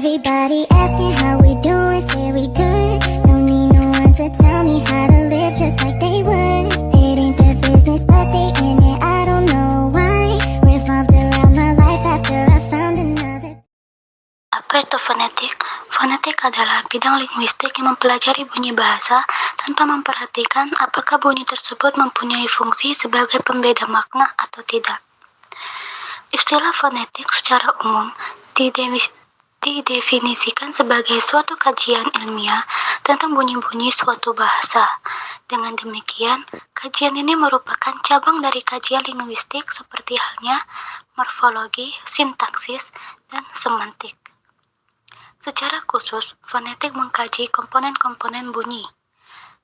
Everybody asking how we doing, say we good. Don't need no one to tell me how to live just like they would. It ain't their business, but they in it, I don't know why. Revolved around my life after I found another. Apa itu fonetik? Fonetik adalah bidang linguistik yang mempelajari bunyi bahasa tanpa memperhatikan apakah bunyi tersebut mempunyai fungsi sebagai pembeda makna atau tidak. Istilah fonetik secara umum didefinisikan sebagai suatu kajian ilmiah tentang bunyi-bunyi suatu bahasa. Dengan demikian, kajian ini merupakan cabang dari kajian linguistik seperti halnya morfologi, sintaksis, dan semantik. Secara khusus, fonetik mengkaji komponen-komponen bunyi.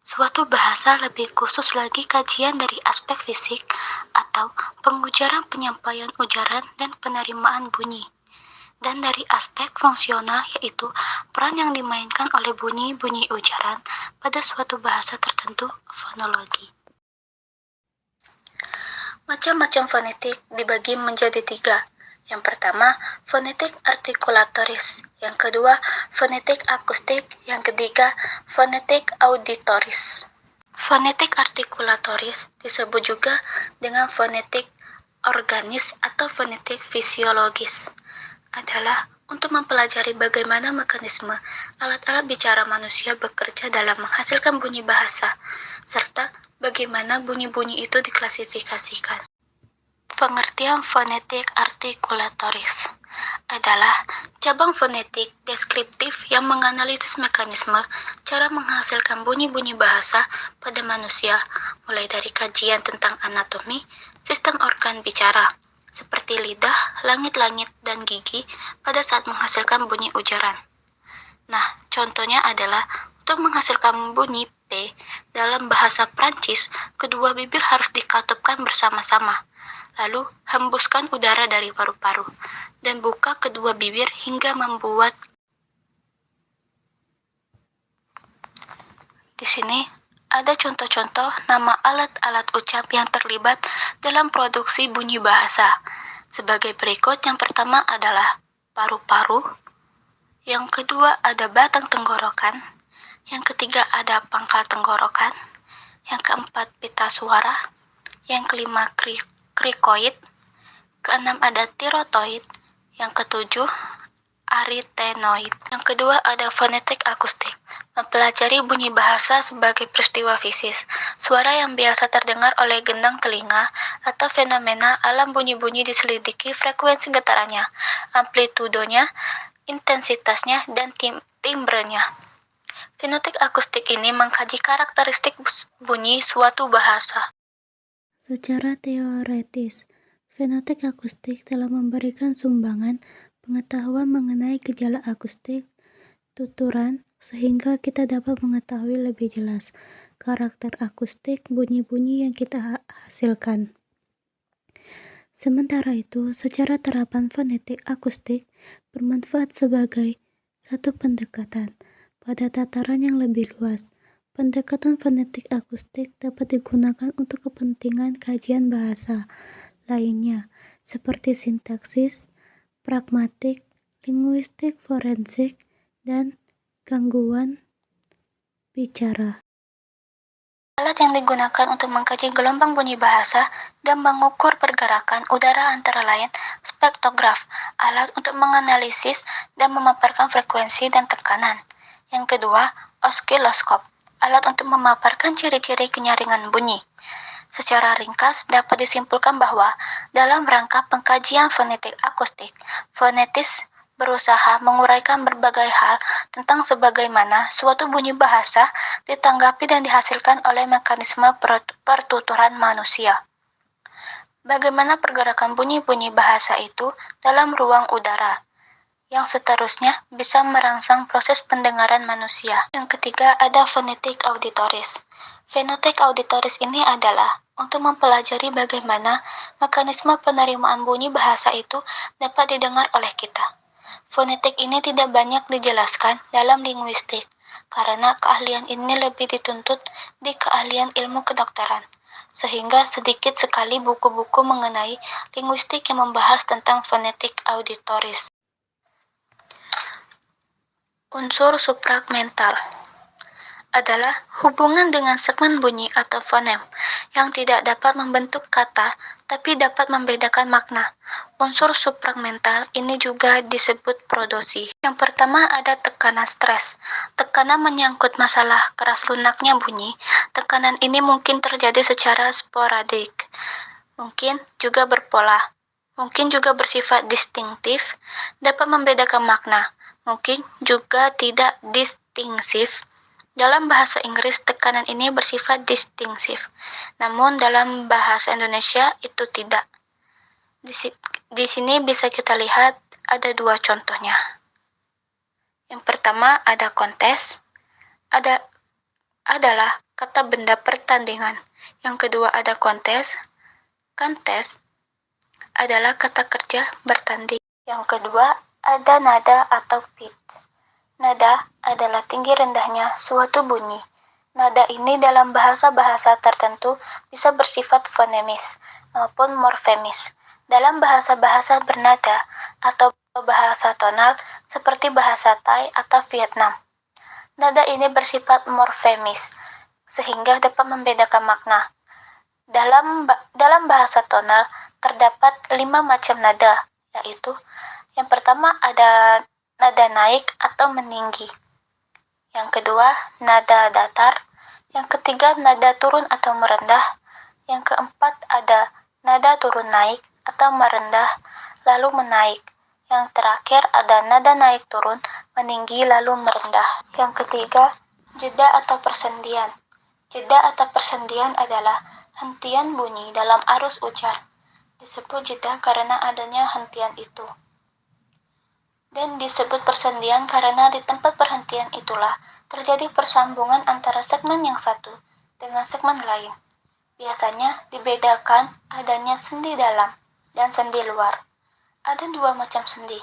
Suatu bahasa lebih khusus lagi kajian dari aspek fisik atau pengujaran, penyampaian ujaran, dan penerimaan bunyi. Dan dari aspek fungsional, yaitu peran yang dimainkan oleh bunyi-bunyi ujaran pada suatu bahasa tertentu, fonologi. Macam-macam fonetik dibagi menjadi 3. Yang pertama, fonetik artikulatoris. Yang kedua, fonetik akustik. Yang ketiga, fonetik auditoris. Fonetik artikulatoris disebut juga dengan fonetik organis atau fonetik fisiologis. Adalah untuk mempelajari bagaimana mekanisme alat-alat bicara manusia bekerja dalam menghasilkan bunyi bahasa, serta bagaimana bunyi-bunyi itu diklasifikasikan. Pengertian fonetik artikulatoris adalah cabang fonetik deskriptif yang menganalisis mekanisme cara menghasilkan bunyi-bunyi bahasa pada manusia, mulai dari kajian tentang anatomi, sistem organ bicara, seperti lidah, langit-langit, dan gigi pada saat menghasilkan bunyi ujaran. Nah, contohnya adalah untuk menghasilkan bunyi P dalam bahasa Prancis, kedua bibir harus dikatupkan bersama-sama. Lalu, hembuskan udara dari paru-paru, dan buka kedua bibir hingga membuat. Di sini, ada contoh-contoh nama alat-alat ucap yang terlibat dalam produksi bunyi bahasa. Sebagai berikut, yang pertama adalah paru-paru, yang kedua ada batang tenggorokan, yang ketiga ada pangkal tenggorokan, yang keempat pita suara, yang kelima krikoid, keenam ada tirotoid, yang ketujuh aritenoid. Yang kedua ada fonetik akustik, mempelajari bunyi bahasa sebagai peristiwa fisis, suara yang biasa terdengar oleh gendang telinga atau fenomena alam bunyi-bunyi diselidiki frekuensi getarannya, amplitudonya, intensitasnya, dan timbrenya. Fenotik akustik ini mengkaji karakteristik bunyi suatu bahasa. Secara teoretis, fenotik akustik telah memberikan sumbangan pengetahuan mengenai gejala akustik tuturan sehingga kita dapat mengetahui lebih jelas karakter akustik bunyi-bunyi yang kita hasilkan. Sementara itu, secara terapan fonetik akustik bermanfaat sebagai satu pendekatan pada tataran yang lebih luas. Pendekatan fonetik akustik dapat digunakan untuk kepentingan kajian bahasa lainnya, seperti sintaksis, pragmatik, linguistik forensik, dan gangguan bicara. Alat yang digunakan untuk mengkaji gelombang bunyi bahasa dan mengukur pergerakan udara antara lain spektograf, alat untuk menganalisis dan memaparkan frekuensi dan tekanan. Yang kedua, oskiloskop, alat untuk memaparkan ciri-ciri kenyaringan bunyi. Secara ringkas, dapat disimpulkan bahwa dalam rangka pengkajian fonetik akustik, fonetis berusaha menguraikan berbagai hal tentang sebagaimana suatu bunyi bahasa ditanggapi dan dihasilkan oleh mekanisme pertuturan manusia. Bagaimana pergerakan bunyi-bunyi bahasa itu dalam ruang udara, yang seterusnya bisa merangsang proses pendengaran manusia. Yang ketiga ada fonetik auditoris. Fenotik auditoris ini adalah untuk mempelajari bagaimana mekanisme penerimaan bunyi bahasa itu dapat didengar oleh kita. Fonetik ini tidak banyak dijelaskan dalam linguistik, karena keahlian ini lebih dituntut di keahlian ilmu kedokteran, sehingga sedikit sekali buku-buku mengenai linguistik yang membahas tentang fonetik auditoris. Unsur supramental adalah hubungan dengan segmen bunyi atau fonem yang tidak dapat membentuk kata tapi dapat membedakan makna. Unsur supramental ini juga disebut produksi. Yang pertama ada tekanan stres. Tekanan menyangkut masalah keras lunaknya bunyi. Tekanan ini mungkin terjadi secara sporadik, mungkin juga berpola, mungkin juga bersifat distinktif, dapat membedakan makna, mungkin juga tidak distingsif. Dalam bahasa Inggris, tekanan ini bersifat distingsif, namun dalam bahasa Indonesia itu tidak. Di sini bisa kita lihat ada dua contohnya. Yang pertama ada kontes, adalah kata benda pertandingan. Yang kedua ada kontes, kantes adalah kata kerja bertanding. Yang kedua ada nada atau pitch. Nada adalah tinggi rendahnya suatu bunyi. Nada ini dalam bahasa-bahasa tertentu bisa bersifat fonemis maupun morfemis. Dalam bahasa-bahasa bernada atau bahasa tonal seperti bahasa Thai atau Vietnam, nada ini bersifat morfemis sehingga dapat membedakan makna. Dalam bahasa tonal terdapat 5 macam nada, yaitu yang pertama ada nada naik atau meninggi. Yang kedua, nada datar. Yang ketiga, nada turun atau merendah. Yang keempat, ada nada turun naik atau merendah lalu menaik. Yang terakhir, ada nada naik turun, meninggi lalu merendah. Yang ketiga, jeda atau persendian. Jeda atau persendian adalah hentian bunyi dalam arus ujar. Disebut jeda karena adanya hentian itu. Dan disebut persendian karena di tempat perhentian itulah terjadi persambungan antara segmen yang satu dengan segmen lain. Biasanya dibedakan adanya sendi dalam dan sendi luar. Ada 2 macam sendi.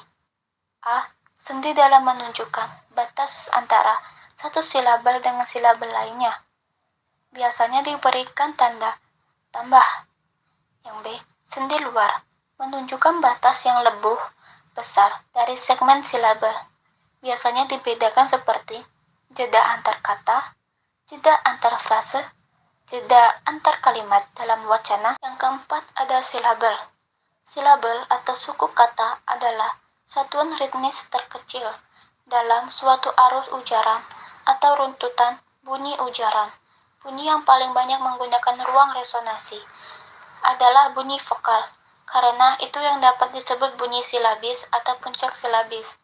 A. Sendi dalam menunjukkan batas antara satu silabel dengan silabel lainnya. Biasanya diberikan tanda tambah. Yang B. Sendi luar menunjukkan batas yang lebih besar dari segmen silabel. Biasanya dibedakan seperti jeda antar kata, jeda antar frase, jeda antar kalimat dalam wacana. Yang keempat ada silabel. Silabel atau suku kata adalah satuan ritmis terkecil dalam suatu arus ujaran atau runtutan bunyi ujaran. Bunyi yang paling banyak menggunakan ruang resonansi adalah bunyi vokal. Karena itu yang dapat disebut bunyi silabis atau puncak silabis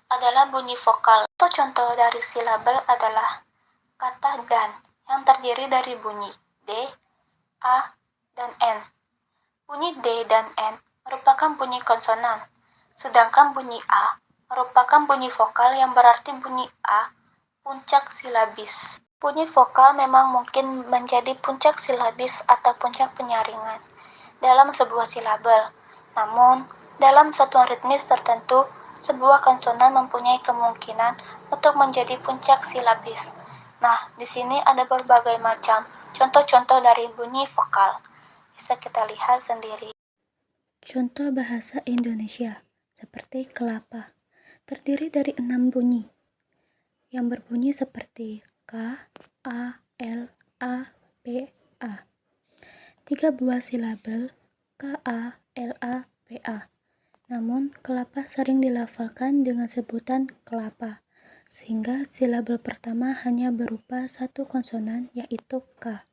adalah bunyi vokal. Contoh dari silabel adalah kata dan yang terdiri dari bunyi D, A, dan N. Bunyi D dan N merupakan bunyi konsonan, sedangkan bunyi A merupakan bunyi vokal yang berarti bunyi A puncak silabis. Bunyi vokal memang mungkin menjadi puncak silabis atau puncak penyaringan dalam sebuah silabel. Namun, dalam satuan ritmis tertentu, sebuah konsonan mempunyai kemungkinan untuk menjadi puncak silabis. Nah, di sini ada berbagai macam contoh-contoh dari bunyi vokal. Bisa kita lihat sendiri. Contoh bahasa Indonesia seperti kelapa terdiri dari 6 bunyi yang berbunyi seperti K, A, L, A, P, A. 3 buah silabel K, A, L, A, P, A. Namun, kelapa sering dilafalkan dengan sebutan kelapa, sehingga silabel pertama hanya berupa satu konsonan yaitu K.